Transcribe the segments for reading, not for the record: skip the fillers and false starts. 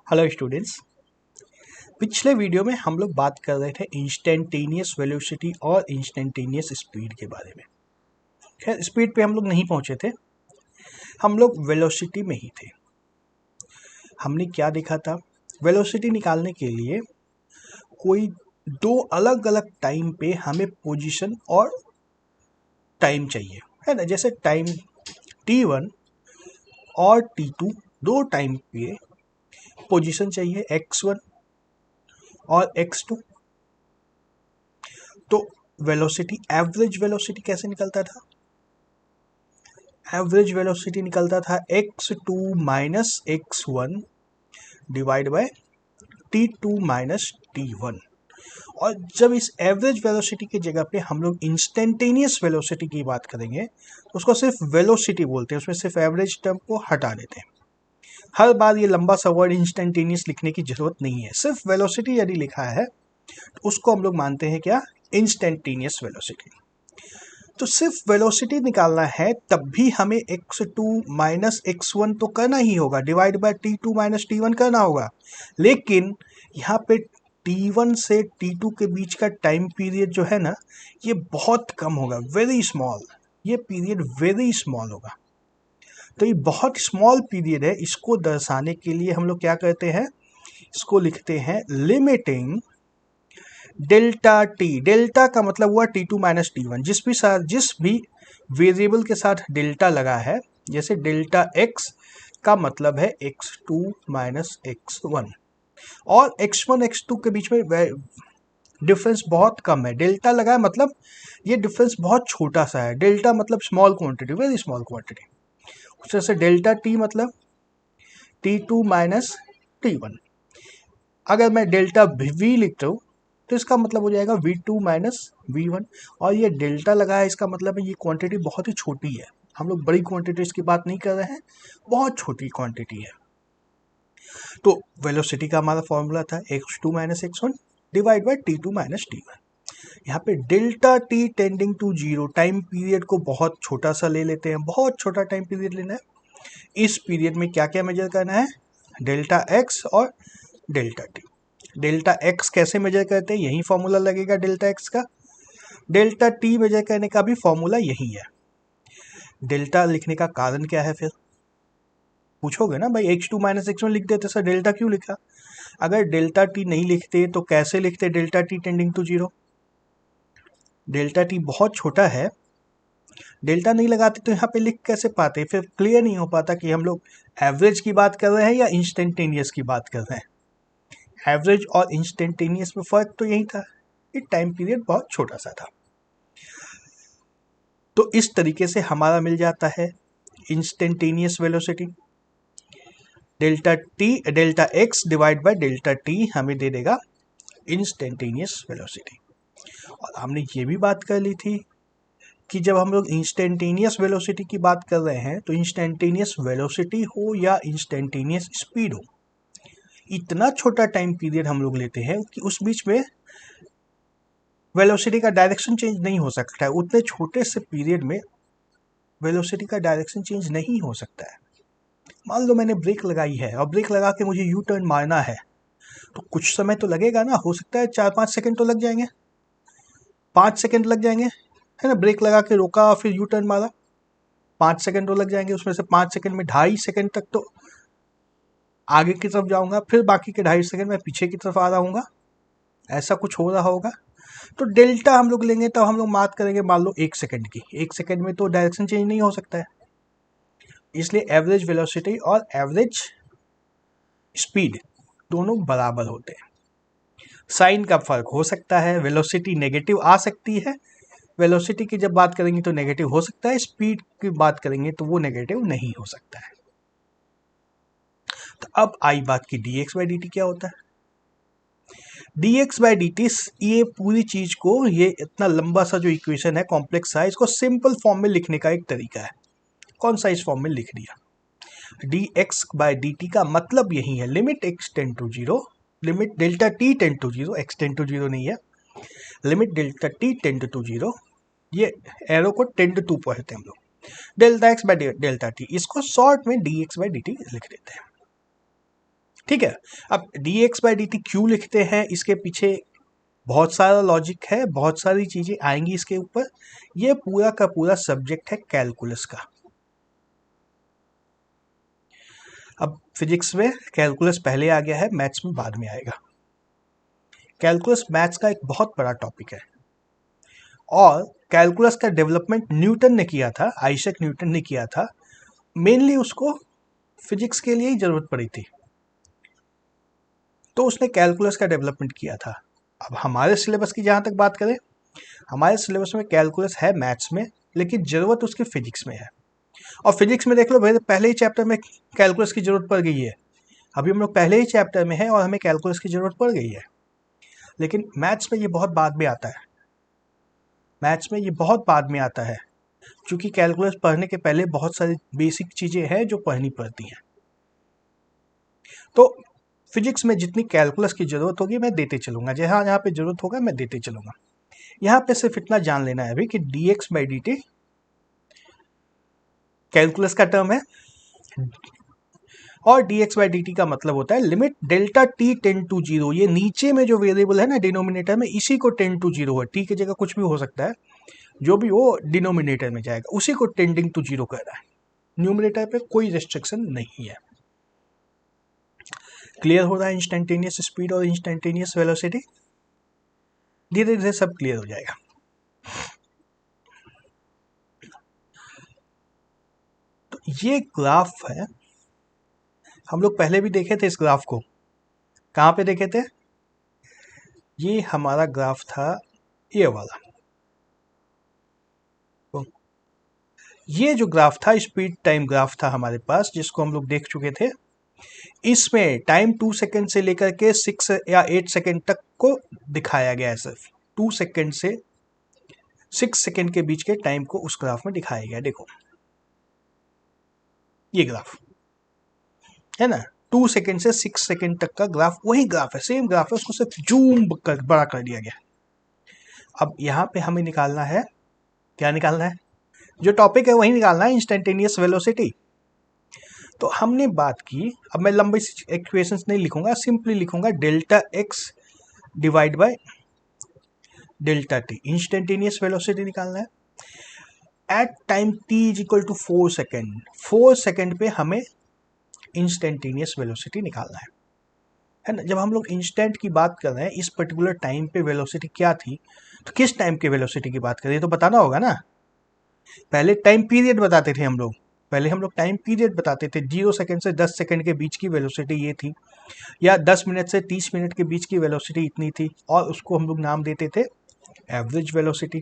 Hello students. पिछले video में हम लोग बात कर रहे थे इंस्टेंटेनियस वेलोसिटी और इंस्टेंटेनियस स्पीड के बारे में। खैर स्पीड पे हम लोग नहीं पहुंचे थे, हम लोग वेलोसिटी में ही थे। हमने क्या देखा था? वेलोसिटी निकालने के लिए कोई दो अलग अलग टाइम पे हमें पोजीशन और टाइम चाहिए, है ना। जैसे टाइम t1 और t2, दो टाइम पे पोजीशन चाहिए x1 और x2। तो वेलोसिटी, एवरेज वेलोसिटी कैसे निकलता था? एवरेज वेलोसिटी निकलता था x2 minus x1 divide by t2 minus t1। और जब इस एवरेज वेलोसिटी की जगह पे हम लोग इंस्टेंटेनियस वेलोसिटी की बात करेंगे तो उसको सिर्फ वेलोसिटी बोलते हैं, उसमें सिर्फ एवरेज टर्म को हटा देते हैं। हर बार ये लंबा सा वर्ड इंस्टेंटेनियस लिखने की जरूरत नहीं है, सिर्फ वेलोसिटी यदि लिखा है तो उसको हम लोग मानते हैं क्या? Instantaneous velocity. तो सिर्फ वेलोसिटी निकालना है तब भी हमें x2 माइनस x1 तो करना ही होगा, divide by t2 minus t1 करना होगा। लेकिन यहाँ पे t1 से t2 के बीच का टाइम पीरियड जो है ना, ये बहुत कम होगा, वेरी स्मॉल। ये पीरियड वेरी स्मॉल होगा। तो ये बहुत स्मॉल पीरियड है, इसको दर्शाने के लिए हम लोग क्या करते हैं? इसको लिखते हैं लिमिटिंग डेल्टा टी। डेल्टा का मतलब हुआ t2 माइनस t1। जिस भी वेरिएबल के साथ डेल्टा लगा है, जैसे डेल्टा x का मतलब है x2 माइनस x1, और x1 x2 के बीच में डिफरेंस बहुत कम है। डेल्टा लगा है मतलब ये डिफरेंस बहुत छोटा सा है। डेल्टा मतलब small quantity, very small quantity. उस तरह से डेल्टा टी मतलब t2 माइनस t1। अगर मैं डेल्टा v लिखता हूँ तो इसका मतलब हो जाएगा v2 माइनस v1। और ये डेल्टा लगा है, इसका मतलब है ये क्वांटिटी बहुत ही छोटी है। हम लोग बड़ी क्वांटिटीज की बात नहीं कर रहे हैं, बहुत छोटी क्वांटिटी है। तो वेलोसिटी का हमारा फॉर्मूला था x2 minus x1 divide by t2 minus t1। यहाँ पे delta t tending to zero, time period को बहुत छोटा सा ले लेते हैं, बहुत छोटा टाइम पीरियड लेना है। इस पीरियड में क्या क्या मेजर करना है? डेल्टा x और डेल्टा t। डेल्टा x कैसे मेजर करते हैं? यही फॉर्मूला लगेगा डेल्टा x का। डेल्टा t मेजर करने का भी फॉर्मूला यही है। डेल्टा लिखने का कारण क्या है? फिर पूछोगे ना भाई x2 माइनस x1 लिख देते सर, डेल्टा क्यों लिखा? अगर डेल्टा t नहीं लिखते तो कैसे लिखते delta t tending to zero? Delta t बहुत छोटा है, डेल्टा नहीं लगाते तो यहाँ पे लिख कैसे पाते? फिर क्लियर नहीं हो पाता कि हम लोग एवरेज की बात कर रहे हैं या इंस्टेंटेनियस की बात कर रहे हैं। एवरेज और इंस्टेंटेनियस में फर्क तो यही था, ये टाइम पीरियड बहुत छोटा सा था। तो इस तरीके से हमारा मिल जाता है instantaneous velocity. Delta x divide by delta T हमें दे देगा इंस्टेंटेनियस वेलोसिटी। और हमने ये भी बात कर ली थी कि जब हम लोग इंस्टेंटेनियस वेलोसिटी की बात कर रहे हैं तो इंस्टेंटेनियस वेलोसिटी हो या इंस्टेंटेनियस स्पीड हो, इतना छोटा टाइम पीरियड हम लोग लेते हैं कि उस बीच में वेलोसिटी का डायरेक्शन चेंज नहीं हो सकता है। उतने छोटे से पीरियड में वेलोसिटी का डायरेक्शन चेंज नहीं हो सकता है। मान लो मैंने ब्रेक लगाई है और ब्रेक लगा के मुझे यू टर्न मारना है, तो कुछ समय तो लगेगा ना, हो सकता है 4-5 सेकंड तो लग जाएंगे, 5 सेकंड लग जाएंगे, है ना। ब्रेक लगा के रोका और फिर यू टर्न मारा, 5 सेकंड तो लग जाएंगे। उसमें से 5 सेकंड में 2.5 सेकंड तक तो आगे की तरफ जाऊंगा, फिर बाकी के 2.5 सेकंड में पीछे की तरफ आ रहा हूँ, ऐसा कुछ हो रहा होगा। तो डेल्टा हम लोग लेंगे तो हम लोग बात करेंगे मान लो 1 सेकंड की। 1 सेकंड में तो डायरेक्शन चेंज नहीं हो सकता है, इसलिए एवरेज वेलोसिटी और एवरेज स्पीड दोनों बराबर होते हैं। साइन का फर्क हो सकता है, वेलोसिटी नेगेटिव आ सकती है, वेलोसिटी की जब बात करेंगे तो नेगेटिव हो सकता है, स्पीड की बात करेंगे तो वो नेगेटिव नहीं हो सकता है। तो अब आई बात की dx बाई dt क्या होता है? dx बाई dt, ये पूरी चीज को, ये इतना लंबा सा जो इक्वेशन है कॉम्प्लेक्स है, इसको सिंपल फॉर्म में लिखने का एक तरीका है। कौन सा? इस फॉर्म में लिख दिया। dx बाई dt का मतलब यही है, limit x tend to zero, limit delta t tend to zero, x tend to zero नहीं है, limit delta t tend to zero, ये एरो को टेंड टू पढ़ते हैं हम लोग, delta x by delta t, इसको शॉर्ट में dx बाई dt लिख देते हैं। ठीक है। अब dx/dt क्यों लिखते हैं, इसके पीछे बहुत सारा लॉजिक है, बहुत सारी चीजें आएंगी इसके ऊपर। ये पूरा का पूरा सब्जेक्ट है कैलकुलस का। अब फिजिक्स में कैलकुलस पहले आ गया है, मैथ्स में बाद में आएगा। कैलकुलस मैथ्स का एक बहुत बड़ा टॉपिक है और कैलकुलस का डेवलपमेंट न्यूटन ने किया था, आइजैक न्यूटन ने किया था। मेनली उसको फिजिक्स के लिए ही जरूरत पड़ी थी, तो उसने कैलकुलस का डेवलपमेंट किया था। अब हमारे सिलेबस की जहाँ तक बात करें, हमारे सिलेबस में कैलकुलस है मैथ्स में, लेकिन ज़रूरत उसकी फिजिक्स में है। और फिजिक्स में देख लो भाई, पहले ही चैप्टर में कैलकुलस की ज़रूरत पड़ गई है। अभी हम लोग पहले ही चैप्टर में है और हमें कैलकुलस की ज़रूरत पड़ गई है। लेकिन मैथ्स में ये बहुत बाद में आता है, मैथ्स में ये बहुत बाद में आता है, क्योंकि कैलकुलस पढ़ने के पहले बहुत सारी बेसिक चीज़ें हैं जो पढ़नी पड़ती हैं। तो फिजिक्स में जितनी कैलकुलस की ज़रूरत होगी मैं देते चलूँगा, जहाँ जहाँ पे ज़रूरत होगा मैं देते चलूँगा। यहाँ पे सिर्फ इतना जान लेना है अभी कि dx/dt कैलकुलस का टर्म है और dx/dt का मतलब होता है limit delta t tend to 0। ये नीचे में जो वेरिएबल है ना डिनोमिनेटर में, इसी को टेंड टू 0 है, t की जगह कुछ भी हो सकता है, जो भी वो डिनोमिनेटर में जाएगा उसी को टेंडिंग टू 0 कह रहा है। न्यूमरेटर पे कोई रेस्ट्रिक्शन नहीं है। क्लियर हो रहा है इंस्टेंटेनियस स्पीड और इंस्टेंटेनियस वेलोसिटी? धीरे धीरे सब क्लियर हो जाएगा। तो ये ग्राफ है, हम लोग पहले भी देखे थे इस ग्राफ को। कहाँ पे देखे थे? ये हमारा ग्राफ था, ये वाला। तो ये जो ग्राफ था स्पीड टाइम ग्राफ था हमारे पास, जिसको हम लोग देख चुके थे। इसमें टाइम 2 सेकंड से लेकर के 6 या 8 सेकंड तक को दिखाया गया है। सिर्फ 2 सेकंड से 6 सेकंड के बीच के टाइम को उस ग्राफ में दिखाया गया। देखो ये ग्राफ है ना, 2 सेकंड से 6 सेकंड तक का ग्राफ वही ग्राफ है, सेम ग्राफ है, उसको सिर्फ जूम कर बड़ा कर दिया गया। अब यहाँ पे हमें निकालना है, क्या निकालना है? जो टॉपिक है वही निकालना है, इंस्टेंटेनियस वेलोसिटी। तो हमने बात की, अब मैं लंबी इक्वेशंस नहीं लिखूंगा, सिंपली लिखूंगा delta x divide by delta t. Instantaneous velocity निकालना है at time t is equal to 4 second. 4 second पे हमें इंस्टेंटेनियस वेलोसिटी निकालना है ना। जब हम लोग इंस्टेंट की बात कर रहे हैं, इस पर्टिकुलर टाइम पे वेलोसिटी क्या थी, तो किस टाइम के वेलोसिटी की बात कर रहे हैं तो बताना होगा ना। पहले टाइम पीरियड बताते थे हम लोग, पहले हम लोग टाइम पीरियड बताते थे। 0 सेकंड से 10 सेकंड के बीच की वेलोसिटी ये थी, या 10 मिनट से 30 मिनट के बीच की वेलोसिटी इतनी थी, और उसको हम लोग नाम देते थे एवरेज वेलोसिटी।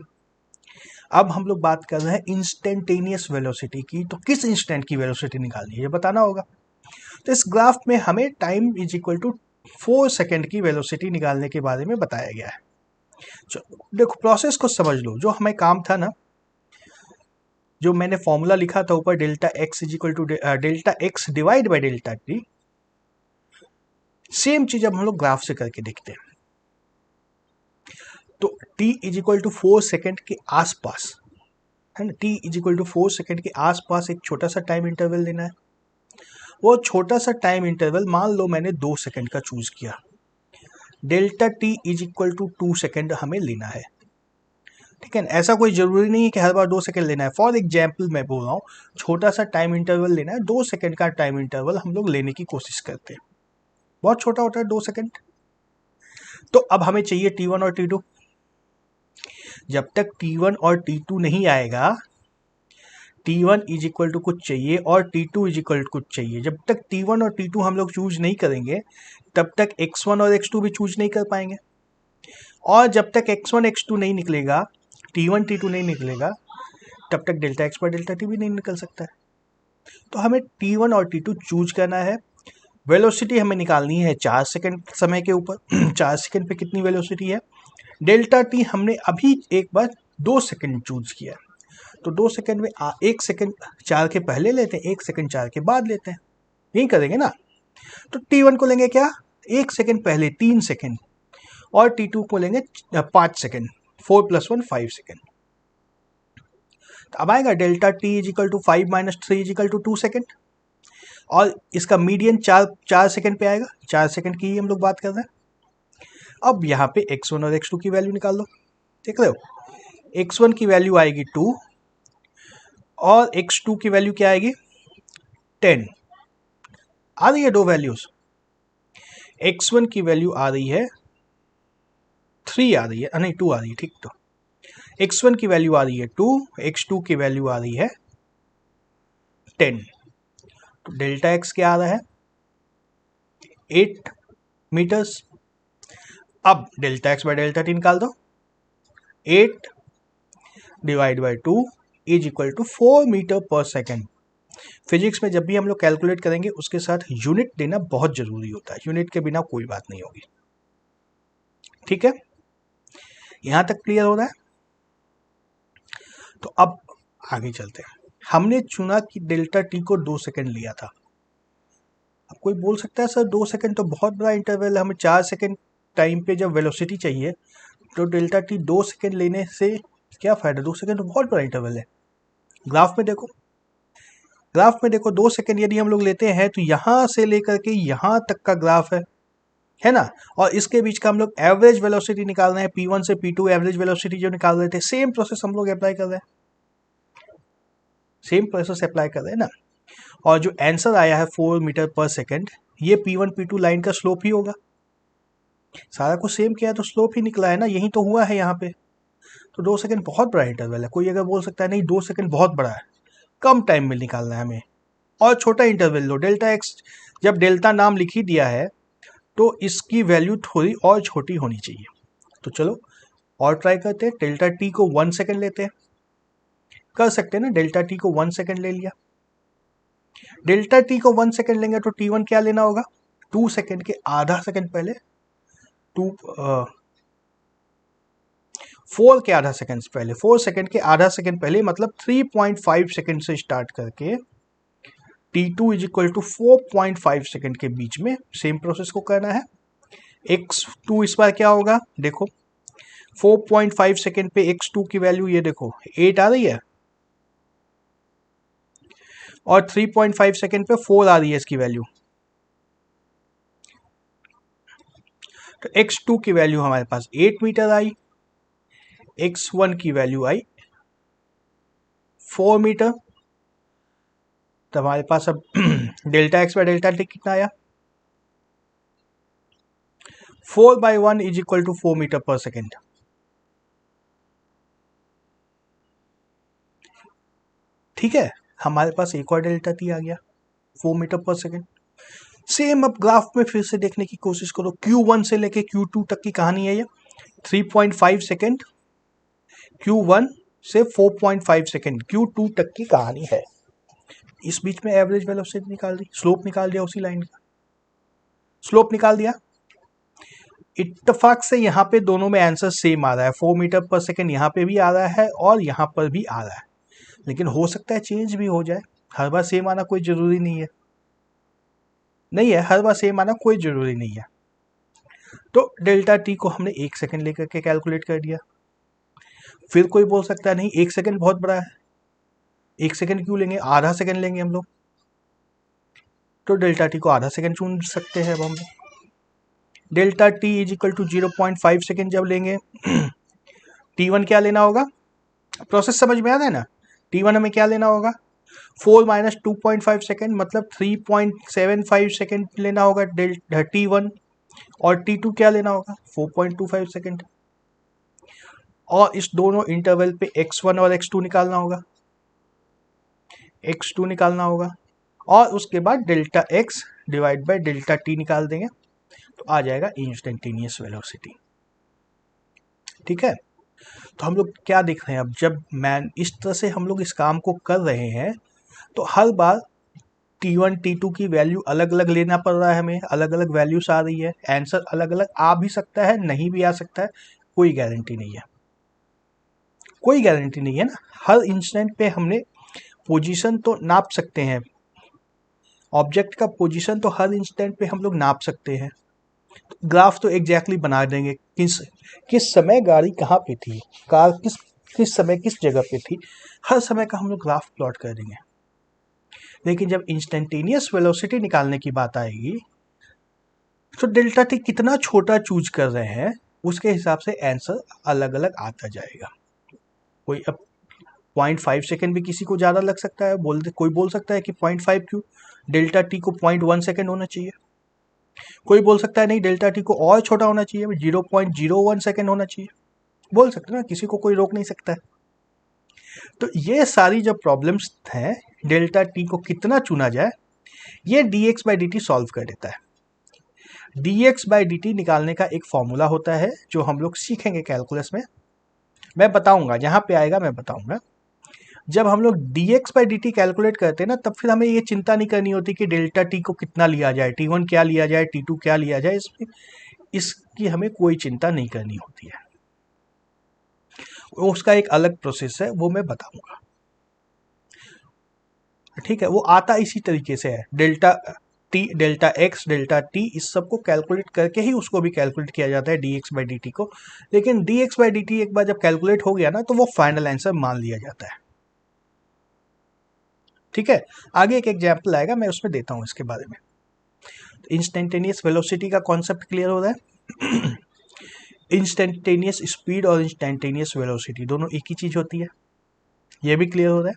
अब हम लोग बात कर रहे हैं इंस्टेंटेनियस वेलोसिटी की, तो किस इंस्टेंट की वेलोसिटी निकालनी है ये बताना होगा। तो इस ग्राफ में हमें time is equal to 4 second की वेलोसिटी निकालने के बारे में बताया गया है। देखो प्रोसेस को समझ लो, जो हमें काम था ना, जो मैंने फॉर्मूला लिखा था ऊपर, delta x is equal to delta x divide by delta t, same चीज अब हम लोग ग्राफ से करके देखते हैं। तो t is equal to 4 second के आसपास है ना, t is equal to 4 second के आसपास एक छोटा सा टाइम इंटरवल लेना है। वो छोटा सा टाइम इंटरवल मान लो मैंने 2 सेकेंड का चूज किया। Delta t is equal to 2 second हमें लेना है, ठीक है। ऐसा कोई जरूरी नहीं है कि हर बार 2 सेकंड लेना है। फॉर एग्जाम्पल मैं बोल रहा हूँ, छोटा सा टाइम इंटरवल लेना है, 2 सेकंड का टाइम इंटरवल हम लोग लेने की कोशिश करते हैं। बहुत छोटा होता है 2 सेकंड। तो अब हमें चाहिए T1 और T2। जब तक T1 और T2 नहीं आएगा, T1 इज इक्वल टू कुछ चाहिए और T2 इज इक्वल टू कुछ चाहिए। जब तक T1 और T2 हम लोग चूज नहीं करेंगे, तब तक X1 और X2 भी चूज नहीं कर पाएंगे। और जब तक X1 X2 नहीं निकलेगा, T1 T2 नहीं निकलेगा, तब तक डेल्टा एक्स पर डेल्टा टी भी नहीं निकल सकता है। तो हमें T1 और T2 चूज करना है। वेलोसिटी हमें निकालनी है 4 सेकंड समय के ऊपर। 4 सेकंड पे कितनी वेलोसिटी है? डेल्टा टी हमने अभी एक बार 2 सेकंड चूज किया, तो 2 सेकंड में 1 सेकंड 4 के पहले लेते हैं, 1 सेकंड 4 के बाद लेते हैं, यही करेंगे ना। तो T1 को लेंगे क्या, 1 सेकंड पहले 3 सेकंड, और T2 को लेंगे 5 सेकंड, 4 + 1 5 सेकंड। तो अब आएगा delta t is equal to 5 - 3 is equal to 2 second. और इसका मीडियन 4 सेकंड पे आएगा, 4 सेकंड की ही हम लोग बात कर रहे हैं। अब यहाँ पे x1 और x2 की वैल्यू निकाल लो। देख रहे हो, x1 की वैल्यू आएगी 2 और x2 की वैल्यू क्या आएगी 10। आ रही है दो वैल्यूज, x1 की वैल्यू आ रही है 3 आ रही है, नहीं 2 आ रही है, ठीक। तो x1 की वैल्यू आ रही है 2, x2 की वैल्यू आ रही है 10। तो डेल्टा x क्या आ रहा है 8 मीटर्स। अब delta x by delta t निकाल दो, 8 divide by 2 is equal to 4 metre per second. Physics में जब भी हम लोग कैलकुलेट करेंगे उसके साथ यूनिट देना बहुत जरूरी होता है, यूनिट के बिना कोई बात नहीं होगी। ठीक है, यहां तक क्लियर हो रहा है। तो अब आगे चलते हैं। हमने चुना कि डेल्टा टी को 2 सेकंड लिया था। अब कोई बोल सकता है सर 2 सेकंड तो बहुत बड़ा इंटरवल है, हमें 4 सेकंड टाइम पे जब वेलोसिटी चाहिए तो डेल्टा टी 2 सेकंड लेने से क्या फायदा, 2 सेकंड तो बहुत बड़ा इंटरवल है। ग्राफ में देखो, ग्राफ में देखो 2 सेकंड यदि हम लोग लेते हैं तो यहां से लेकर के यहां तक का ग्राफ है ना। और इसके बीच का हम लोग एवरेज वेलोसिटी निकाल रहे हैं, P1 से P2 एवरेज वेलोसिटी जो निकाल रहे थे, सेम प्रोसेस हम लोग अप्लाई कर रहे हैं, सेम प्रोसेस अप्लाई कर रहे हैं ना। और जो आंसर आया है 4 मीटर पर सेकंड, ये P1 P2 लाइन का स्लोप ही होगा। सारा कुछ सेम किया है तो स्लोप ही निकला है ना, यही तो हुआ है यहाँ पे। तो 2 सेकंड बहुत बड़ा इंटरवल है। कोई अगर बोल सकता है नहीं 2 सेकंड बहुत बड़ा है, कम टाइम में निकालना है हमें, और छोटा इंटरवल लो, डेल्टा एक्स जब डेल्टा नाम लिख ही दिया है तो इसकी वैल्यू थोड़ी और छोटी होनी चाहिए। तो चलो और ट्राई करते हैं। डेल्टा टी को 1 सेकंड लेते हैं, कर सकते हैं ना। डेल्टा टी को 1 सेकंड ले लिया, डेल्टा टी को 1 सेकंड लेंगे तो T1 क्या लेना होगा 2 सेकंड के आधा सेकंड पहले, 4 के आधा सेकंड पहले, 4 सेकंड के आधा सेकंड पहले, मतलब 3.5 सेकंड से स्टार्ट करके T2 is equal to 4.5 second के बीच में सेम प्रोसेस को करना है। x2 इस बार क्या होगा देखो, 4.5 सेकंड पे x2 की वैल्यू ये देखो 8 आ रही है, और 3.5 सेकंड पे 4 आ रही है इसकी वैल्यू। तो x2 की वैल्यू हमारे पास 8 मीटर आई, x1 की वैल्यू आई 4 मीटर। तो हमारे पास अब delta x bye delta T कितना आया 4/1 is equal to 4 metre per second. ठीक है, हमारे पास एक और डेल्टा टी आ गया 4 मीटर पर सेकेंड। सेम अब ग्राफ में फिर से देखने की कोशिश करो, Q1 से लेके Q2 तक की कहानी है ये, 3.5 सेकेंड Q1 से 4.5 सेकेंड Q2 तक की कहानी है। इस बीच में एवरेज वेलोसिटी निकाल दी, स्लोप निकाल दिया, उसी लाइन का स्लोप निकाल दिया। इत्तेफाक से यहाँ पे दोनों में आंसर सेम आ रहा है, 4 मीटर पर सेकेंड यहाँ पे भी आ रहा है और यहाँ पर भी आ रहा है, लेकिन हो सकता है चेंज भी हो जाए। हर बार सेम आना कोई जरूरी नहीं है, हर बार सेम आना कोई जरूरी नहीं है। तो डेल्टा टी को हमने 1 सेकेंड लेकर के कैलकुलेट कर दिया। फिर कोई बोल सकता है नहीं 1 सेकेंड बहुत बड़ा है, 1 सेकेंड क्यों लेंगे, आधा सेकेंड लेंगे हम लोग। तो डेल्टा टी को आधा सेकेंड चुन सकते हैं अब हम लोग। Delta t is equal to 0.5 second जब लेंगे T1 क्या लेना होगा, प्रोसेस समझ में आ रहा है ना। T1 हमें क्या लेना होगा 4 माइनस 2.5 सेकेंड, मतलब 3.75 सेकेंड लेना होगा डेल्टा T1, और T2 क्या लेना होगा 4.25 सेकेंड। और इस दोनों इंटरवल पे x1 और x2 निकालना होगा, x2 निकालना होगा, और उसके बाद delta x divide by delta t निकाल देंगे तो आ जाएगा इंस्टेंटेनियस वेलोसिटी। ठीक है, तो हम लोग क्या देख रहे हैं अब, जब मैन इस तरह से हम लोग इस काम को कर रहे हैं तो हर बार T1 T2 की वैल्यू अलग अलग लेना पड़ रहा है हमें, अलग अलग वैल्यूज आ रही है, आंसर अलग अलग आ भी सकता है नहीं भी आ सकता है, कोई गारंटी नहीं है, कोई गारंटी नहीं है ना। हर इंस्टेंट पे हमने पोजीशन तो नाप सकते हैं, ऑब्जेक्ट का पोजीशन तो हर इंस्टेंट पे हम लोग नाप सकते हैं, ग्राफ तो एग्जैक्टली बना देंगे किस समय गाड़ी कहाँ पे थी, कार किस समय किस जगह पे थी, हर समय का हम लोग ग्राफ प्लॉट कर देंगे। लेकिन जब इंस्टेंटेनियस वेलोसिटी निकालने की बात आएगी तो डेल्टा टी कितना छोटा चूज कर रहे हैं उसके हिसाब से आंसर अलग अलग आता जाएगा। कोई अब 0.5 सेकेंड भी किसी को ज़्यादा लग सकता है, कोई बोल सकता है कि 0.5 क्यों, डेल्टा टी को 0.1 सेकेंड होना चाहिए। कोई बोल सकता है नहीं डेल्टा टी को और छोटा होना चाहिए, 0.01 सेकेंड होना चाहिए, बोल सकते हैं ना, किसी को कोई रोक नहीं सकता है। तो ये सारी जो प्रॉब्लम्स हैं, डेल्टा टी को कितना चुना जाए, ये dx बाई dt सॉल्व कर देता है। dx बाई dt निकालने का एक फॉर्मूला होता है जो हम लोग सीखेंगे कैलकुलस में, मैं बताऊंगा, जहां पे आएगा मैं बताऊंगा। जब हम लोग dx बाई dt कैलकुलेट करते हैं ना, तब फिर हमें ये चिंता नहीं करनी होती कि डेल्टा टी को कितना लिया जाए, t1 क्या लिया जाए, t2 क्या लिया जाए, इसकी हमें कोई चिंता नहीं करनी होती है। उसका एक अलग प्रोसेस है, वो मैं बताऊंगा, ठीक है। वो आता इसी तरीके से है, delta T, delta x, delta T, इस सब को कैलकुलेट करके ही उसको भी कैलकुलेट किया जाता है dx बाई dt को। लेकिन dx बाई dt एक बार जब कैलकुलेट हो गया ना, तो वो फाइनल आंसर मान लिया जाता है, ठीक है। आगे एक एग्जाम्पल आएगा, मैं उसमें देता हूं इसके बारे में। इंस्टेंटेनियस वेलोसिटी का कॉन्सेप्ट क्लियर हो रहा है। इंस्टेंटेनियस स्पीड और इंस्टेंटेनियस वेलोसिटी दोनों एक ही चीज होती है, ये भी क्लियर हो रहा है।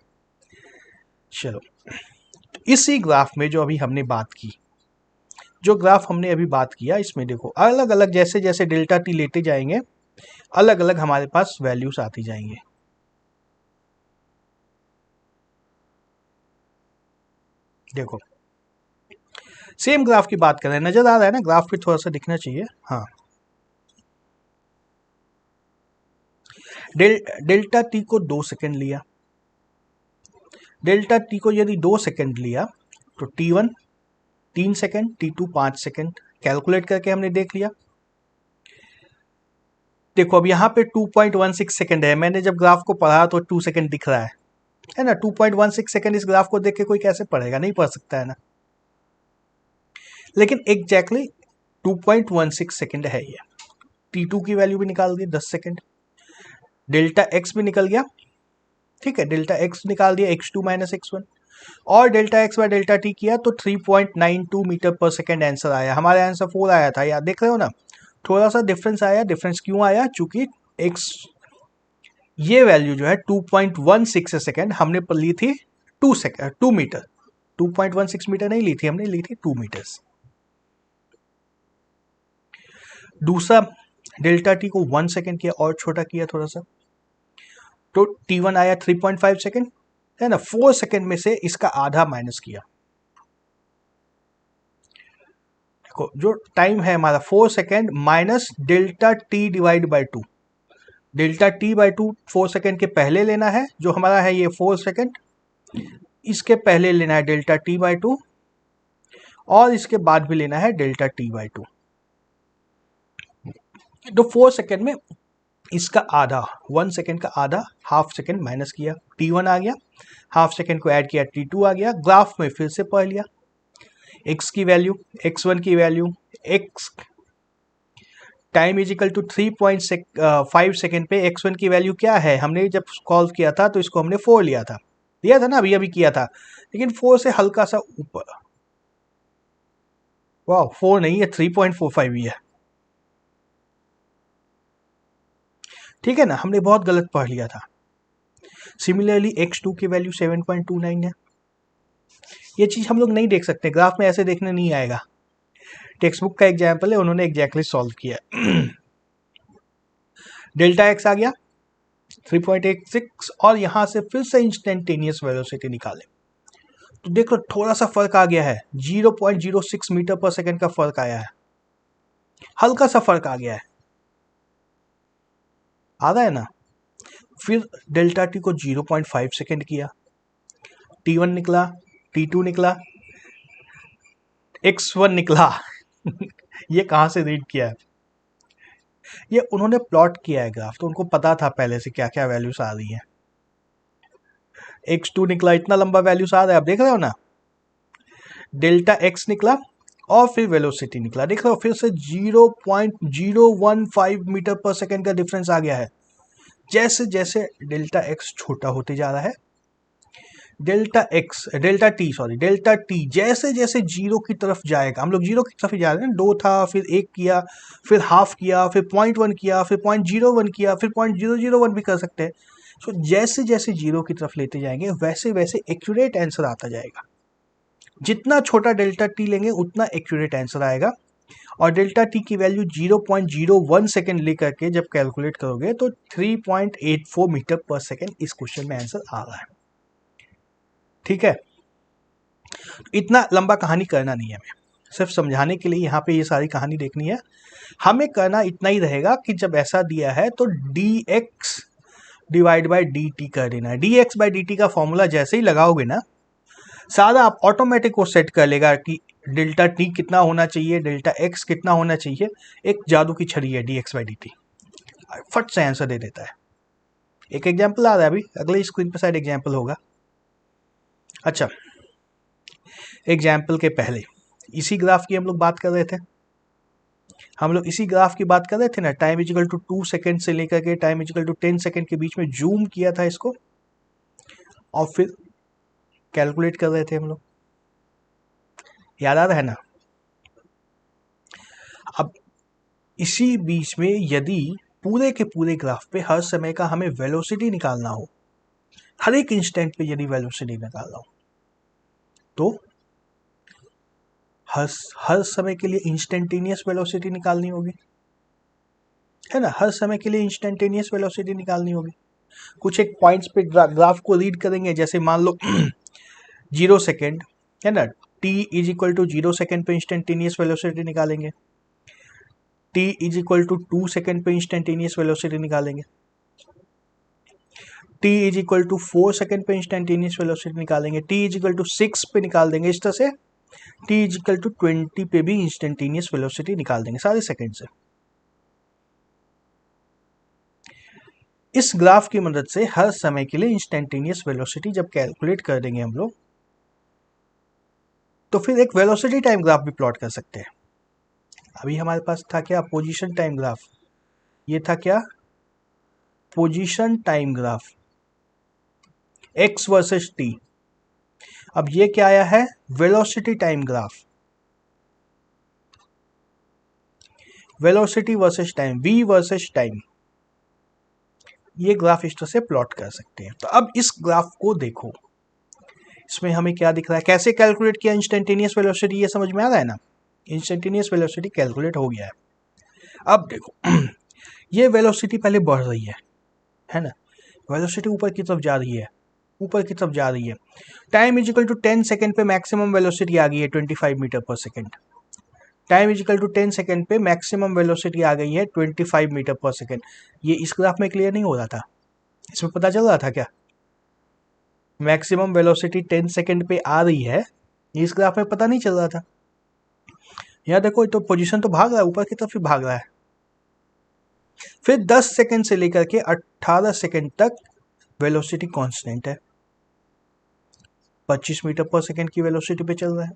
चलो, इसी ग्राफ में जो अभी हमने बात की, जो ग्राफ हमने अभी बात किया, इसमें देखो अलग अलग जैसे जैसे डेल्टा टी लेते जाएंगे अलग अलग हमारे पास वैल्यूज आती जाएंगे। देखो सेम ग्राफ की बात कर रहे हैं, नजर आ रहा है ना, ग्राफ पे थोड़ा सा दिखना चाहिए, हाँ। डेल्टा टी को 2 सेकेंड लिया, डेल्टा टी को यदि 2 सेकेंड लिया तो t1 3 second, t2 5 second, calculate करके हमने देख लिया। देखो अब यहाँ पे 2.16 सेकेंड है, मैंने जब ग्राफ को पढ़ा तो 2 सेकेंड दिख रहा है ना। 2.16 सेकेंड इस ग्राफ को देख के कोई कैसे पढ़ेगा, नहीं पढ़ सकता है ना। लेकिन एग्जैक्टली 2.16 सेकेंड है ये। t2 की वैल्यू भी निकाल दी 10 सेकेंड, डेल्टा एक्स भी निकल गया, ठीक है, डेल्टा एक्स निकाल दिया, x2 माइनस x1, और delta x bye delta T किया तो 3.92 मीटर पर सेकेंड आंसर आया। हमारा आंसर 4 आया था, याद देख रहे हो ना, थोड़ा सा डिफरेंस आया। डिफरेंस क्यों आया, चूंकि x ये वैल्यू जो है 2.16 सेकेंड हमने पर ली थी 2 मीटर, 2.16 मीटर नहीं ली थी हमने, ली थी 2 मीटर्स। दूसरा डेल्टा टी को 1 सेकेंड किया और छोटा किया थोड़ा सा, तो t1 आया 3.5 सेकेंड, है ना। 4 सेकेंड में से इसका आधा माइनस किया, देखो जो टाइम है हमारा 4 second minus delta T divide by 2, delta T by 2 4 second के पहले लेना है, जो हमारा है ये 4 सेकेंड, इसके पहले लेना है डेल्टा टी बाई 2, और इसके बाद भी लेना है डेल्टा टी बाई 2। तो 4 सेकेंड में इसका आधा, 1 सेकेंड का आधा, हाफ सेकेंड माइनस किया, t1 आ गया, हाफ सेकेंड को ऐड किया, t2 आ गया। ग्राफ में फिर से पढ़ लिया, x की वैल्यू, x1 की value, x time is equal to 3.5 second पे x1 की वैल्यू क्या है, हमने जब सॉल्व किया था तो इसको हमने 4 लिया था ना, अभी अभी किया था, लेकिन 4 से हल्का सा ऊपर, वाह 4 नहीं है 3.45 ही है, ठीक है ना, हमने बहुत गलत पढ़ लिया था। सिमिलरली x2 की वैल्यू 7.29 है। ये चीज हम लोग नहीं देख सकते, ग्राफ में ऐसे देखने नहीं आएगा, टेक्स्ट बुक का एग्जाम्पल है, उन्होंने एग्जैक्टली सॉल्व किया। डेल्टा एक्स आ गया 3.86, और यहां से फिर से इंस्टेंटेनियस वेलोसिटी निकाले तो देखो थोड़ा सा फर्क आ गया है, 0.06 मीटर पर सेकेंड का फर्क आया है, हल्का सा फर्क आ गया है, आ रहा है ना। फिर डेल्टा टी को 0.5 सेकेंड किया, t1 निकला, t2 निकला, x1 निकला। ये कहां से रीड किया है, ये उन्होंने प्लॉट किया है ग्राफ, तो उनको पता था पहले से क्या क्या वैल्यूज आ रही हैं। x2 निकला, इतना लंबा वैल्यूज आ रहा है, आप देख रहे हो ना। डेल्टा x निकला और फिर वेलोसिटी निकला, देख रहे हो, फिर से 0.015 मीटर पर सेकेंड का डिफरेंस आ गया है। जैसे जैसे डेल्टा x छोटा होते जा रहा है, डेल्टा टी जैसे जैसे जीरो की तरफ जाएगा, हम लोग जीरो की तरफ ही जा रहे हैं, 2 था, फिर 1 किया, फिर हाफ किया, फिर 0.1 किया, फिर 0.01 किया, फिर 0.001 भी कर सकते हैं। सो जैसे जैसे जीरो की तरफ लेते जाएंगे वैसे वैसे एक्यूरेट आंसर आता जाएगा। जितना छोटा डेल्टा टी लेंगे उतना एक्यूरेट आंसर आएगा। और डेल्टा टी की वैल्यू 0.01 सेकेंड लेकर के जब कैलकुलेट करोगे तो 3.84 मीटर पर सेकेंड इस क्वेश्चन में आंसर आ रहा है। ठीक है, इतना लंबा कहानी करना नहीं है, हमें सिर्फ समझाने के लिए यहाँ पे ये सारी कहानी देखनी है। हमें करना इतना ही रहेगा कि जब ऐसा दिया है तो dx डिवाइड बाई dt कर देना है। dx बाई dt का फॉर्मूला जैसे ही लगाओगे ना, सारा आप ऑटोमेटिक वो सेट कर लेगा कि डेल्टा टी कितना होना चाहिए, डेल्टा एक्स कितना होना चाहिए। एक जादू की छड़ी है dx बाई dt, फट से आंसर दे देता है। एक एग्जाम्पल आ रहा है अभी, अगले स्क्रीन पर शायद एग्जाम्पल होगा। अच्छा, एग्जाम्पल के पहले इसी ग्राफ की हम लोग बात कर रहे थे, ना। टाइम इजिकल टू 2 सेकेंड से लेकर के टाइम इजिकल टू 10 सेकेंड के बीच में जूम किया था इसको, और फिर कैलकुलेट कर रहे थे हम लोग, याद आ रहा है ना। अब इसी बीच में यदि पूरे के पूरे ग्राफ पे हर समय का हमें वेलोसिटी निकालना हो, हर एक इंस्टेंट पे यदि वेलोसिटी निकालना हो, तो हर समय के लिए इंस्टेंटेनियस वेलोसिटी निकालनी होगी, है ना। हर समय के लिए इंस्टेंटेनियस वेलोसिटी निकालनी होगी। कुछ एक पॉइंट्स पे ग्राफ को रीड करेंगे, जैसे मान लो 0 सेकेंड, है ना। t is equal to 0 second पे इंस्टेंटेनियस वेलोसिटी निकालेंगे, t is equal to 2 second पे इंस्टेंटेनियस वेलोसिटी निकालेंगे, t is equal to 4 second पे इंस्टेंटेनियस वेलोसिटी निकालेंगे, t इज इक्वल टू 6 पे निकाल देंगे। इस तरह से t इज इक्वल टू 20 पे भी इंस्टेंटेनियस वेलोसिटी निकाल देंगे, सारे सेकेंड से। इस ग्राफ की मदद से हर समय के लिए इंस्टेंटेनियस वेलोसिटी जब कैलकुलेट कर देंगे हम लोग, तो फिर एक वेलोसिटी टाइम ग्राफ भी प्लॉट कर सकते हैं। अभी हमारे पास था क्या, पोजीशन टाइम ग्राफ। ये था क्या, position time graph, x versus t। अब ये क्या आया है, velocity time graph, velocity versus time, v versus time. ये ग्राफ इस तरह से प्लॉट कर सकते हैं। तो अब इस ग्राफ को देखो, इसमें हमें क्या दिख रहा है, कैसे कैलकुलेट किया इंस्टेंटेनियस वेलोसिटी, ये समझ में आ रहा है ना। इंस्टेंटेनियस वेलोसिटी कैलकुलेट हो गया है। अब देखो ये वेलोसिटी पहले बढ़ रही है ना। वेलोसिटी ऊपर की तरफ जा रही है, ऊपर की तरफ जा रही है। टाइम इजिकल टू 10 सेकेंड पे मैक्सिमम वेलोसिटी आ गई है 25 metre per second. Time is equal to 10 second पे मैक्सिमम वेलोसिटी आ गई है 25 मीटर पर सेकेंड। ये इस ग्राफ में क्लियर नहीं हो रहा था, इसमें पता चल रहा था क्या, मैक्सिमम वेलोसिटी 10 सेकेंड पे आ रही है, इस ग्राफ में पता नहीं चल रहा था। यहाँ देखो तो पोजीशन तो भाग रहा है, ऊपर की तरफ ही भाग रहा है। फिर 10 सेकेंड से लेकर के 18 सेकेंड तक वेलोसिटी कांस्टेंट है, 25 मीटर पर सेकेंड की वेलोसिटी पे चल रहा है।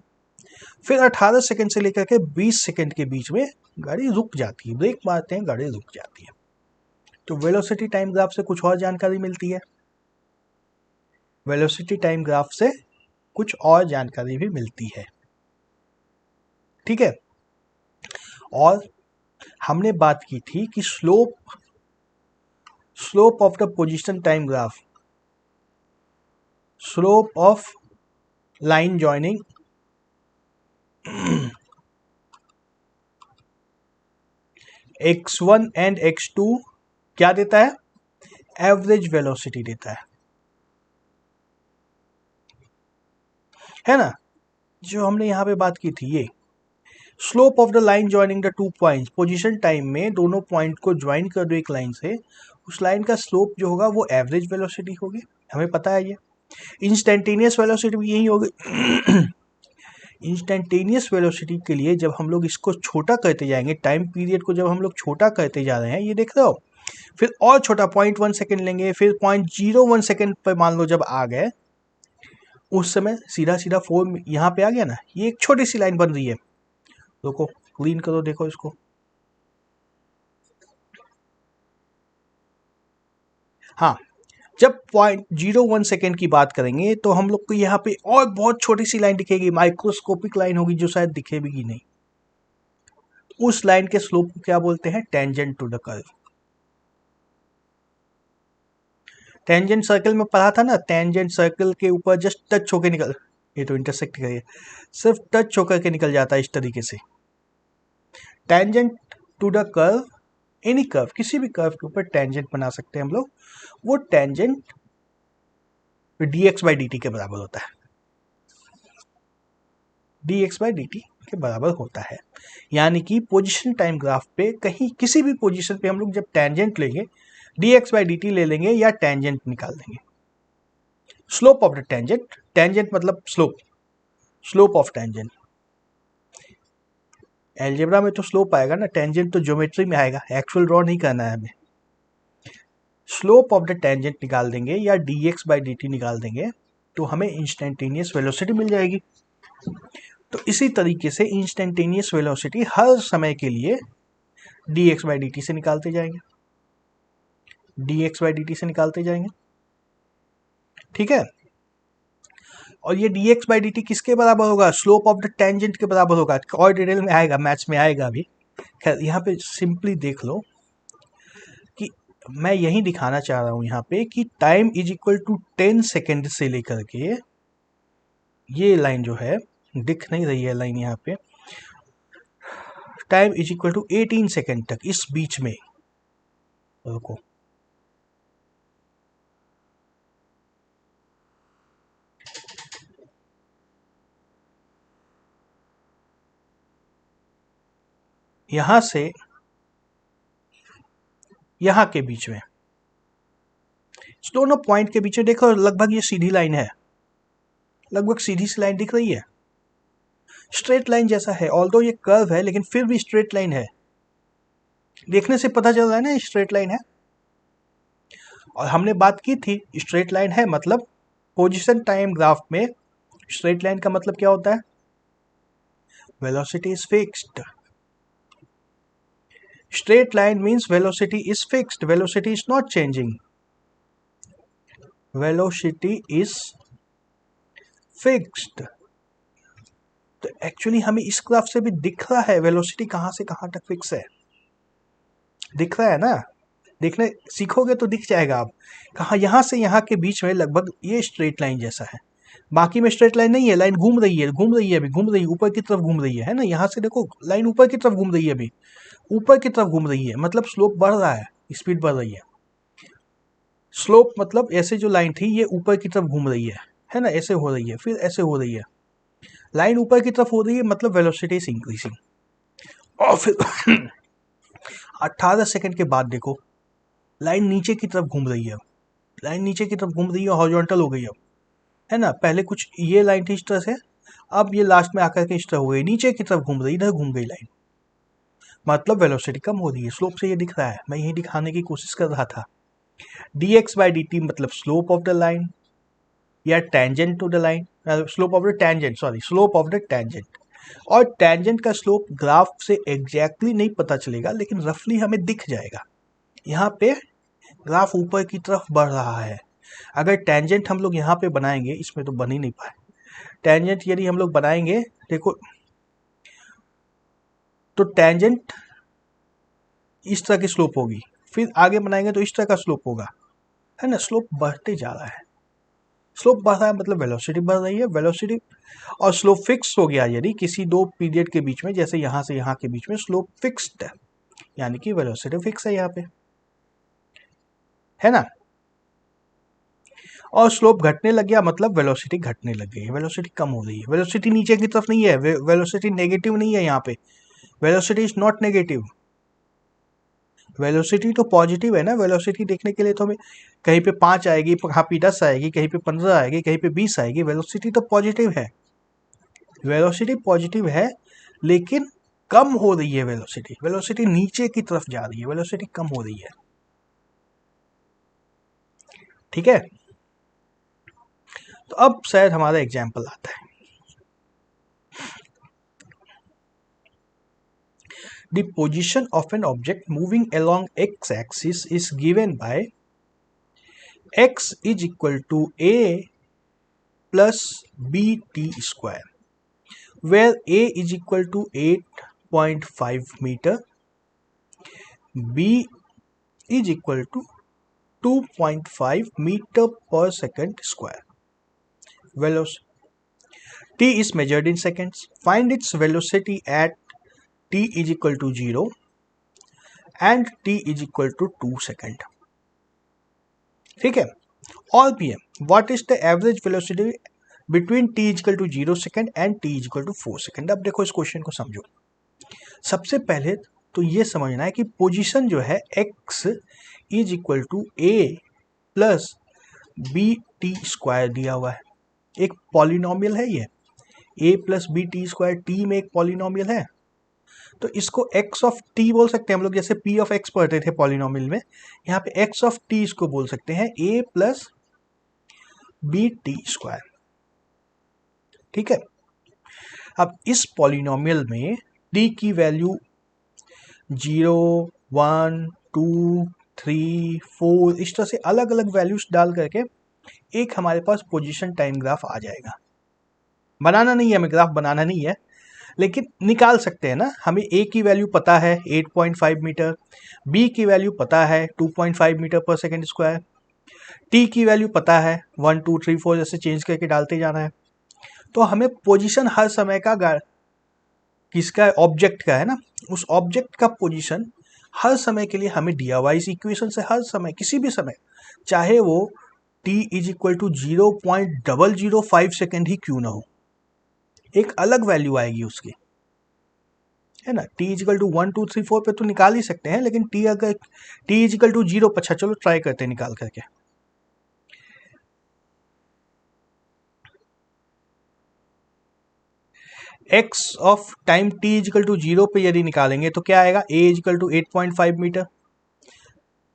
फिर 18 सेकेंड से लेकर के 20 सेकेंड के बीच में गाड़ी रुक जाती है, ब्रेक मारते हैं, गाड़ी रुक जाती है। तो वेलोसिटी टाइम ग्राफ से कुछ और जानकारी मिलती है, वेलोसिटी टाइम ग्राफ से कुछ और जानकारी भी मिलती है। ठीक है, और हमने बात की थी कि slope of the position time graph, slope of line joining x1 and x2 क्या देता है, एवरेज वेलोसिटी देता है ना। जो हमने यहां पे बात की थी, ये slope of the line joining the 2 points, position time में दोनों पॉइंट को ज्वाइन कर दो एक लाइन से, उस लाइन का स्लोप जो होगा वो एवरेज वेलोसिटी होगी, हमें पता है ये। इंस्टेंटेनियस वेलोसिटी भी यही होगी। इंस्टेंटेनियस वेलोसिटी के लिए जब हम लोग इसको छोटा करते जाएंगे, टाइम पीरियड को जब हम लोग छोटा करते जा रहे हैं, ये देख रहे हो, फिर और छोटा 0.1 सेकेंड लेंगे, फिर 0.01 सेकेंड पर मान लो जब आ गए, उस समय सीधा सीधा 4 यहाँ पे आ गया ना। ये एक छोटी सी लाइन बन रही है, देखो क्लीन करो, देखो इसको। हाँ, जब 0.01 सेकेंड की बात करेंगे तो हम लोग को यहाँ पे और बहुत छोटी सी लाइन दिखेगी, माइक्रोस्कोपिक लाइन होगी जो शायद दिखे भी नहीं। उस लाइन के स्लोप को क्या बोलते हैं? Tangent to the curve. Tangent circle में पढ़ा था ना, टेंजेंट सर्कल के ऊपर जस्ट टच होकर निकल, ये तो इंटरसेक्ट करिए, सिर्फ टच होकर के निकल जाता है इस तरीके से। Tangent to the curve, any curve, किसी भी कर्व के ऊपर टेंजेंट बना सकते हैं हम लोग। वो टेंजेंट dx बाई dt के बराबर होता है, dx बाई dt के बराबर होता है। यानी कि पोजीशन टाइम ग्राफ पे कहीं किसी भी पोजीशन पे हम लोग जब टेंजेंट लेंगे, dx बाई dt ले लेंगे या टेंजेंट निकाल देंगे। Slope of the tangent, tangent मतलब slope, slope of tangent. Algebra में तो स्लोप आएगा ना, टेंजेंट तो ज्योमेट्री में आएगा, एक्चुअल ड्रॉ नहीं करना है हमें। स्लोप ऑफ द टेंजेंट निकाल देंगे या dx बाई dt निकाल देंगे तो हमें इंस्टेंटेनियस वेलोसिटी मिल जाएगी। तो इसी तरीके से इंस्टेंटेनियस वेलोसिटी हर समय के लिए dx बाई dt से निकालते जाएंगे, dx बाई dt से निकालते जाएंगे, ठीक है। और ये dx बाई dt किसके बराबर होगा? स्लोप ऑफ द टेंजेंट के बराबर होगा। और डिटेल में आएगा, मैथ्स में आएगा अभी। खैर यहाँ पे सिंपली देख लो कि मैं यही दिखाना चाह रहा हूँ यहाँ पे कि time is equal to 10 second से लेकर के, ये लाइन जो है दिख नहीं रही है लाइन यहाँ पे, time is equal to 18 second तक, इस बीच में रुको, यहां से यहां के बीच में, दोनों पॉइंट के बीच में देखो लगभग ये सीधी लाइन है, लगभग सीधी सी लाइन दिख रही है, स्ट्रेट लाइन जैसा है। ऑल्दो ये कर्व है लेकिन फिर भी स्ट्रेट लाइन है, देखने से पता चल रहा है ना स्ट्रेट लाइन है। और हमने बात की थी स्ट्रेट लाइन है मतलब पोजीशन टाइम ग्राफ में स्ट्रेट लाइन का मतलब क्या होता है? Velocity is fixed. Straight line means velocity is fixed. Velocity is not changing. Velocity is fixed. तो एक्चुअली हमें इस ग्राफ से भी दिख रहा है वेलोसिटी कहाँ से कहाँ तक फिक्स है, दिख रहा है ना। देखने सीखोगे तो दिख जाएगा। आप कहाँ, यहाँ से यहाँ के बीच में लगभग ये स्ट्रेट लाइन जैसा है, बाकी में स्ट्रेट लाइन नहीं है, लाइन घूम रही है अभी, घूम रही है ऊपर की तरफ घूम रही है ना। यहाँ से देखो लाइन ऊपर की तरफ घूम रही है, अभी ऊपर की तरफ घूम रही है, मतलब स्लोप बढ़ रहा है, स्पीड बढ़ रही है। स्लोप मतलब ऐसे जो लाइन थी ये ऊपर की तरफ घूम रही है ना, ऐसे हो रही है, फिर ऐसे हो रही है, लाइन ऊपर की तरफ हो रही है, मतलब वेलोसिटी इज इंक्रीजिंग। और फिर 18 सेकंड के बाद देखो लाइन नीचे की तरफ घूम रही है, लाइन नीचे की तरफ घूम रही है, हॉरिजॉन्टल हो गई अब, है ना। पहले कुछ ये लाइन थी इस तरह से, अब ये लास्ट में आकर के इस तरह हो गई, नीचे की तरफ घूम रही, इधर घूम गई लाइन, मतलब वेलोसिटी कम हो रही है। स्लोप से ये दिख रहा है, मैं यही दिखाने की कोशिश कर रहा था। dx बाई dt मतलब स्लोप ऑफ द लाइन या tangent to the line, slope of the tangent, sorry slope of the tangent. और टेंजेंट का स्लोप ग्राफ से एग्जैक्टली नहीं पता चलेगा लेकिन रफली हमें दिख जाएगा। यहाँ पे ग्राफ ऊपर की तरफ बढ़ रहा है। अगर टेंजेंट हम लोग यहाँ पे बनाएंगे, इसमें तो बन ही नहीं पाए, टेंजेंट यदि हम लोग बनाएंगे देखो तो टेंजेंट इस तरह की स्लोप होगी, फिर आगे बनाएंगे तो इस तरह का स्लोप होगा, है ना। स्लोप बढ़ते जा रहा है, स्लोप बढ़ रहा है मतलब वेलोसिटी बढ़ रही है, वेलोसिटी और स्लोप फिक्स हो गया यदि किसी दो पीरियड के बीच में, जैसे यहाँ से यहाँ के बीच में स्लोप फिक्स्ड है, यानी कि वेलोसिटी फिक्स है यहाँ पे, है ना। और स्लोप घटने लग गया मतलब वेलोसिटी घटने लग गई है, वेलोसिटी कम हो रही है। वेलोसिटी नीचे की तरफ नहीं है, वेलोसिटी नेगेटिव नहीं है यहाँ पे, velocity is not negative, velocity तो पॉजिटिव है ना। वेलोसिटी देखने के लिए तो हमें कहीं पे 5 आएगी, कहाँ पे 10 आएगी, कहीं पे 15 आएगी, कहीं पे 20 आएगी, वेलोसिटी तो पॉजिटिव है, वेलोसिटी पॉजिटिव है लेकिन कम हो रही है वेलोसिटी, वेलोसिटी नीचे की तरफ जा रही है, वेलोसिटी कम हो रही है, ठीक है। तो अब शायद हमारा एग्जाम्पल आता है। The position of an object moving along x-axis is given by x is equal to a plus B T square, where a is equal to 8.5 metre, b is equal to 2.5 meter per second square. Velocity. T is measured in seconds. Find its velocity at t is equal to 0 and t is equal to 2 second. ठीक है, और भी है. What is the average velocity between t is equal to 0 second and t is equal to 4 second? अब देखो इस question को समझो. सबसे पहले तो ये समझना है कि पोजीशन जो है x is equal to a plus B T square दिया हुआ है. एक पॉलिनोमियल है ये, a plus B T square t में एक पॉलिनोमियल है, तो इसको x ऑफ t बोल सकते हैं हम लोग, जैसे p ऑफ x पढ़ते थे पॉलिनोमियल में, यहाँ पे x ऑफ t इसको बोल सकते हैं a plus B T square. ठीक है, अब इस पॉलिनोमियल में t की वैल्यू 0, 1, 2, 3, 4 इस तरह से अलग अलग वैल्यूज डाल करके एक हमारे पास पोजीशन टाइम ग्राफ आ जाएगा. बनाना नहीं है, हमें ग्राफ बनाना नहीं है, लेकिन निकाल सकते हैं ना. हमें a की वैल्यू पता है 8.5 मीटर, b की वैल्यू पता है 2.5 metre per second square, t की वैल्यू पता है 1, 2, 3, 4 जैसे चेंज करके डालते जाना है. तो हमें पोजीशन हर समय का किसका ऑब्जेक्ट का है ना, उस ऑब्जेक्ट का पोजीशन हर समय के लिए हमें दिया हुआ. इस इक्वेशन से हर समय किसी भी समय, चाहे वो t is equal to 0.005 second ही क्यों ना हो, एक अलग वैल्यू आएगी उसकी, है ना. t इज इक्वल टू 1, 2, 3, 4 पे तो निकाल ही सकते हैं, लेकिन t अगर t इज इक्वल टू 0, अच्छा चलो ट्राई करते हैं निकाल करके. x of time t is equal to 0 पे यदि निकालेंगे तो क्या आएगा, a is equal to 8.5 metre,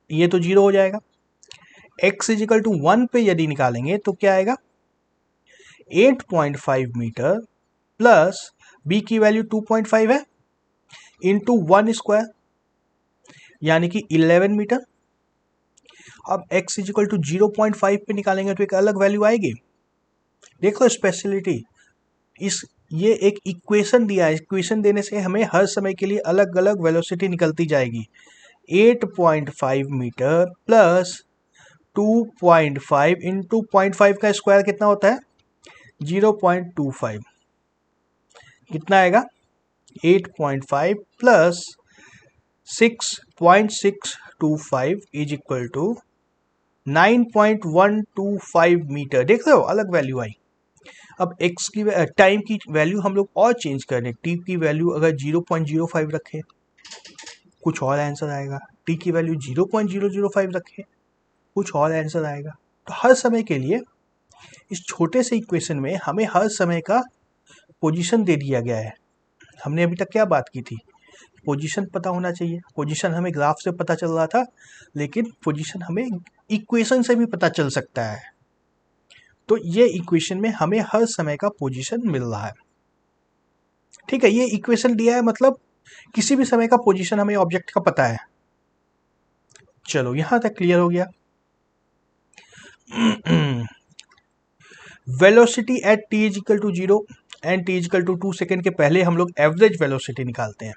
ये तो 0 हो जाएगा. x इज इक्वल टू 1 पे यदि निकालेंगे तो क्या आएगा, 8.5 मीटर प्लस b की वैल्यू 2.5 है इंटू 1 स्क्वायर यानी कि 11 मीटर. अब x इज इक्वल टू 0.5 पे निकालेंगे तो एक अलग वैल्यू आएगी. देखो स्पेशलिटी, इस ये एक इक्वेशन दिया है, इक्वेशन देने से हमें हर समय के लिए अलग अलग वेलोसिटी निकलती जाएगी. 8.5 मीटर प्लस 2.5 इंटू 0.5 का स्क्वायर कितना होता है, 0.25, कितना आएगा 8.5 प्लस 6.625 इज इक्वल टू 9.125 मीटर. देख रहे हो, अलग वैल्यू आई. अब x की टाइम की वैल्यू हम लोग और चेंज कर दें, t की वैल्यू अगर 0.05 रखें कुछ और आंसर आएगा, t की वैल्यू 0.005 रखें कुछ और आंसर आएगा. तो हर समय के लिए इस छोटे से इक्वेशन में हमें हर समय का पोजीशन दे दिया गया है. हमने अभी तक क्या बात की थी, पोजीशन पता होना चाहिए. पोजीशन हमें ग्राफ से पता चल रहा था, लेकिन पोजीशन हमें इक्वेशन से भी पता चल सकता है. तो ये इक्वेशन में हमें हर समय का पोजीशन मिल रहा है. ठीक है, ये इक्वेशन दिया है मतलब किसी भी समय का पोजीशन हमें ऑब्जेक्ट का पता है. चलो यहां तक क्लियर हो गया. Velocity at t is equal to 0 and t is equal to 2 second के पहले हम लोग एवरेज वेलोसिटी निकालते हैं.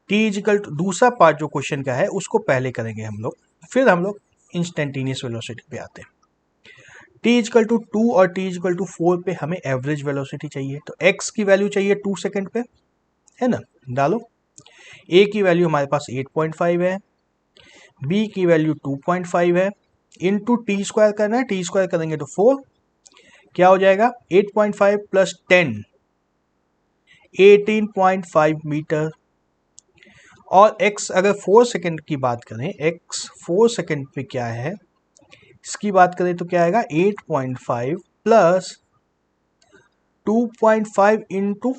t इज इक्वल टू दूसरा पार्ट जो क्वेश्चन का है उसको पहले करेंगे हम लोग, फिर हम लोग इंस्टेंटेनियस वेलोसिटी पे आते हैं. t इज इक्वल टू 2 और t इज इक्वल टू 4 पे हमें एवरेज वेलोसिटी चाहिए. तो x की वैल्यू चाहिए 2 सेकेंड पे, है ना. डालो, a की वैल्यू हमारे पास 8.5 है, b की वैल्यू 2.5 है, इंटू टी स्क्वायर करना है, टी स्क्वायर करेंगे तो 4, क्या हो जाएगा 8.5 प्लस 10 18.5 मीटर. और x अगर 4 सेकेंड की बात करें, x 4 सेकेंड पे क्या है इसकी बात करें तो क्या आएगा 8.5 प्लस 2.5 इंटू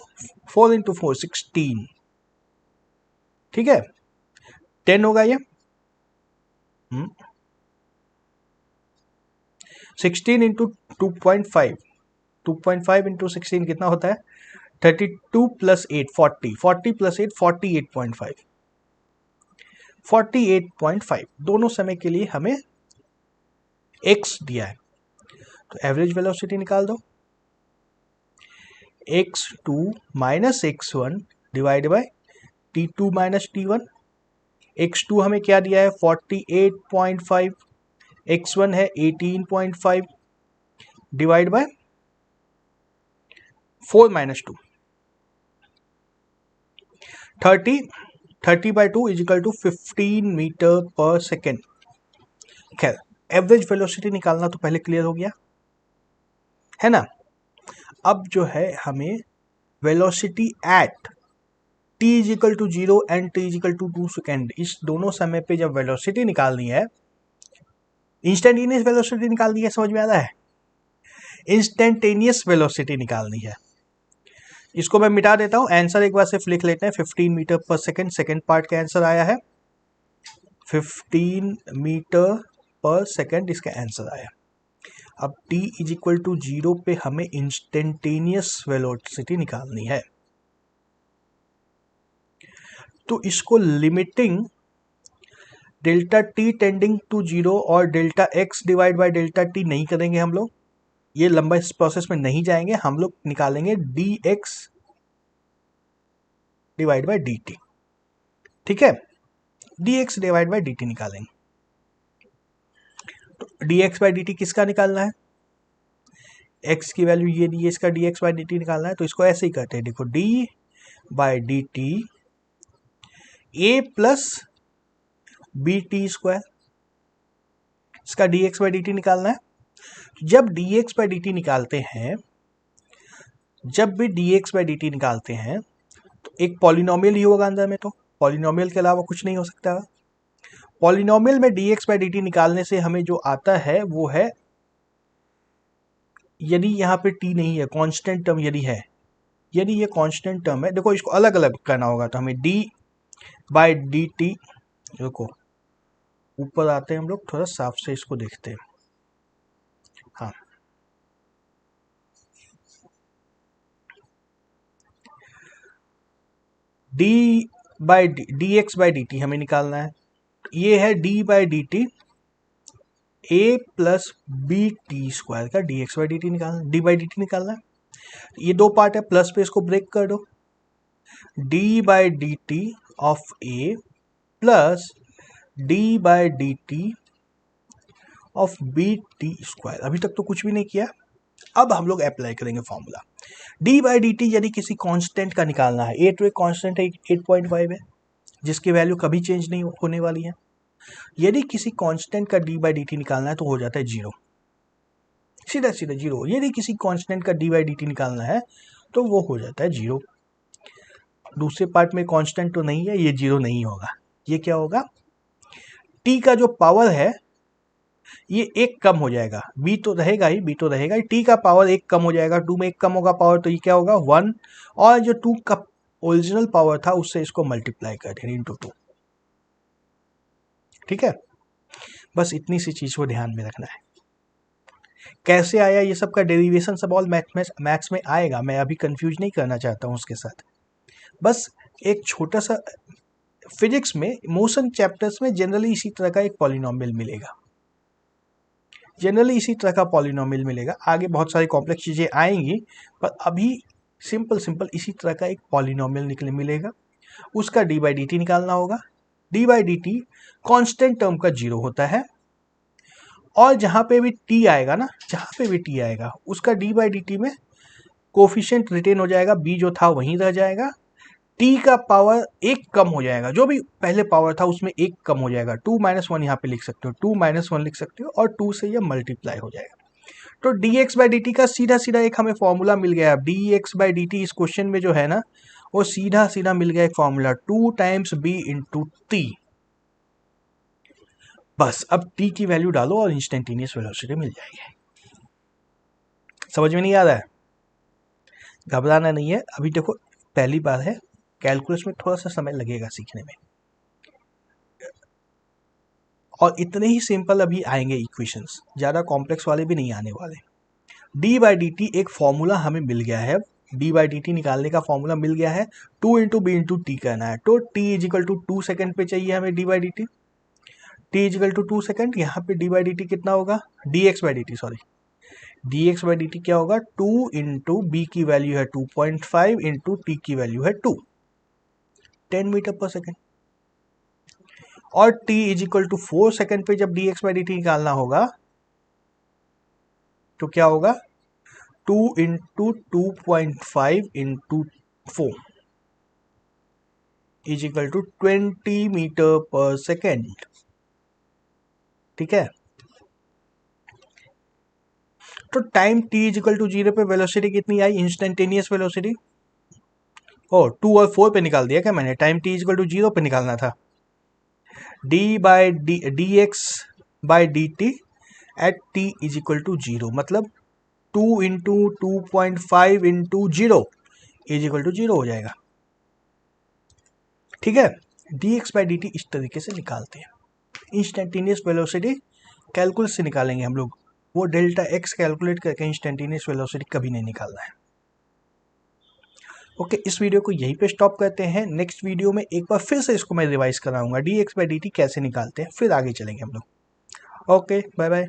4 इंटू 4 16. ठीक है, 10 होगा ये. 16 इंटू 2.5, 2.5 इंटू 16 कितना होता है 32 प्लस 8 40, 40 प्लस 8 48.5, 48.5. दोनों समय के लिए हमें x दिया है, तो एवरेज वेलोसिटी निकाल दो, x2 minus x1 divide by t2 minus t1। x2 हमें क्या दिया है 48.5, x1 है 18.5 divide by 4 minus 2, 30/2 is equal to 15 metre per second. खैर, एवरेज वेलोसिटी निकालना तो पहले क्लियर हो गया है ना। अब जो है हमें velocity at t is equal to 0 and t is equal to 2 second, इस दोनों समय पे जब वेलोसिटी निकालनी है, इंस्टेंटेनियस वेलोसिटी निकालनी है, समझ में आ रहा है, इंस्टेंटेनियस वेलोसिटी निकालनी है। इसको मैं मिटा देता हूं, आंसर एक बार सिर्फ लिख लेते हैं, 15 metre per second, second part का आंसर आया है 15 मीटर पर सेकेंड, इसका आंसर आया। अब t इज इक्वल टू 0 पे हमें इंस्टेंटेनियस वेलोसिटी निकालनी है, तो इसको limiting delta t tending to 0 और delta x divide by delta t नहीं करेंगे हम लोग, ये लंबा इस प्रोसेस में नहीं जाएंगे, हम लोग निकालेंगे dx डिवाइड बाय dt। ठीक है, dx डिवाइड बाय dt निकालेंगे, तो dx बाय dt किसका निकालना है, x की वैल्यू ये दी है, इसका dx बाय dt निकालना है, तो इसको ऐसे ही करते हैं, देखो d by dt a plus B T square, इसका dx बाय dt निकालना है। जब dx बाय dt निकालते हैं, जब भी dx बाय dt निकालते हैं तो एक पॉलिनोमियल ही होगा अंदर में, तो पॉलिनोमियल के अलावा कुछ नहीं हो सकता। पॉलिनोमियल में dx बाय dt निकालने से हमें जो आता है वो है, यदि यहाँ पे t नहीं है, कांस्टेंट टर्म यदि है, यदि ये कांस्टेंट टर्म है, देखो इसको अलग अलग करना होगा, तो हमें d बाय dt, देखो ऊपर आते हैं हम लोग, थोड़ा साफ से इसको देखते हैं। हाँ, d by D X by D T हमें निकालना है, ये है d by D T A plus B T square का D x by D T निकालना, डी बाई डी टी निकालना है। ये दो पार्ट है, प्लस पे इसको ब्रेक कर दो, d by D t of a plus d by D t of b T square. अभी तक तो कुछ भी नहीं किया, अब हम लोग अप्लाई करेंगे formula. D by D T यदि किसी कांस्टेंट का निकालना है, ए तो एक कांस्टेंट है 8.5 है, जिसकी वैल्यू कभी चेंज नहीं होने वाली है। यदि किसी कांस्टेंट का डी बाई डी टी निकालना है तो हो जाता है 0, सीधा सीधा 0। यदि किसी कांस्टेंट का डी बाई डी टी निकालना है तो वो हो जाता है 0। दूसरे पार्ट में कांस्टेंट तो नहीं है, ये 0 नहीं होगा, ये क्या होगा, टी का जो पावर है ये 1 कम हो जाएगा, बी तो रहेगा ही, बी तो रहेगा ही, टी का पावर 1 कम हो जाएगा, 2 में 1 कम होगा पावर, तो ये क्या होगा 1, और जो 2 का ओरिजिनल पावर था उससे इसको मल्टीप्लाई कर देंगे इंटू 2। ठीक है, बस इतनी सी चीज को ध्यान में रखना है। कैसे आया ये सब का डेरिवेशन सब ऑल मैथ्स में आएगा, मैं अभी कंफ्यूज नहीं करना चाहता हूँ उसके साथ। बस एक छोटा सा फिजिक्स में मोशन चैप्टर्स में जनरली इसी तरह का एक पॉलिनोमियल मिलेगा, जनरली इसी तरह का पॉलिनोमियल मिलेगा। आगे बहुत सारी कॉम्प्लेक्स चीज़ें आएंगी, पर अभी सिंपल इसी तरह का एक पॉलिनोमियल मिलेगा। उसका डी बाई डी टी निकालना होगा। D by D T constant term का 0 होता है, और जहाँ पे भी टी आएगा ना, जहाँ पे भी टी आएगा उसका डी बाई डी टी में कोफिशिएंट रिटेन हो जाएगा, बी जो था वहीं रह जाएगा, टी का पावर 1 कम हो जाएगा, जो भी पहले पावर था उसमें 1 कम हो जाएगा, 2 - 1 यहाँ पे लिख सकते हो, 2 - 1 लिख सकते हो, और 2 से ये मल्टीप्लाई हो जाएगा। तो D x by D T का सीधा सीधा एक हमें फॉर्मूला मिल गया। D x by D T इस क्वेश्चन में जो है ना, वो सीधा सीधा मिल गया एक formula, 2 times b into t. बस अब टी की वैल्यू डालो और इंस्टेंटेनियस वेलोसिटी मिल जाएगी। समझ में नहीं आ रहा है, घबराना नहीं है, अभी देखो पहली बार है, कैलकुलस में थोड़ा सा समय लगेगा सीखने में, और इतने ही सिंपल अभी आएंगे इक्वेशंस, ज़्यादा कॉम्प्लेक्स वाले भी नहीं आने वाले। डी बाई डी टी एक फॉर्मूला हमें मिल गया है, डी बाई डी टी निकालने का फॉर्मूला मिल गया है, 2 इंटू बी इंटू टी करना है, तो t is equal to 2 second पे चाहिए हमें d by D t, t is equal to 2 second, यहाँ पे डी बाई डी टी कितना होगा, d x by D t, sorry d x by D t क्या होगा, 2 इंटू बी की वैल्यू है 2.5 इंटू टी की वैल्यू है 2, 10 मीटर पर सेकेंड। और t इजिकल टू 4 सेकेंड पे जब d x by D T निकालना होगा तो क्या होगा, 2 into 2.5 into 4 is equal to 20 metre per second. ठीक है, तो टाइम t इजिकल टू 0 पे वेलोसिटी कितनी आई, इंस्टेंटेनियस वेलोसिटी, ओ 2 और 4 पे निकाल दिया क्या मैंने, टाइम t इजिकल टू 0 पे निकालना था, d by d x by D t at t is equal to 0, मतलब 2 इंटू 2.5 इंटू 0 इजिकल टू 0 हो जाएगा। ठीक है, D x by D T इस तरीके से निकालते हैं। इंस्टेंटेनियस वेलोसिटी कैलकुलस से निकालेंगे हम लोग, वो डेल्टा एक्स कैलकुलेट करके इंस्टेंटेनियस वेलोसिटी कभी नहीं निकालना है। ओके, इस वीडियो को यहीं पे स्टॉप करते हैं। नेक्स्ट वीडियो में एक बार फिर से इसको मैं रिवाइज कराऊंगा, d x by D t कैसे निकालते हैं, फिर आगे चलेंगे हम लोग। Okay, bye bye.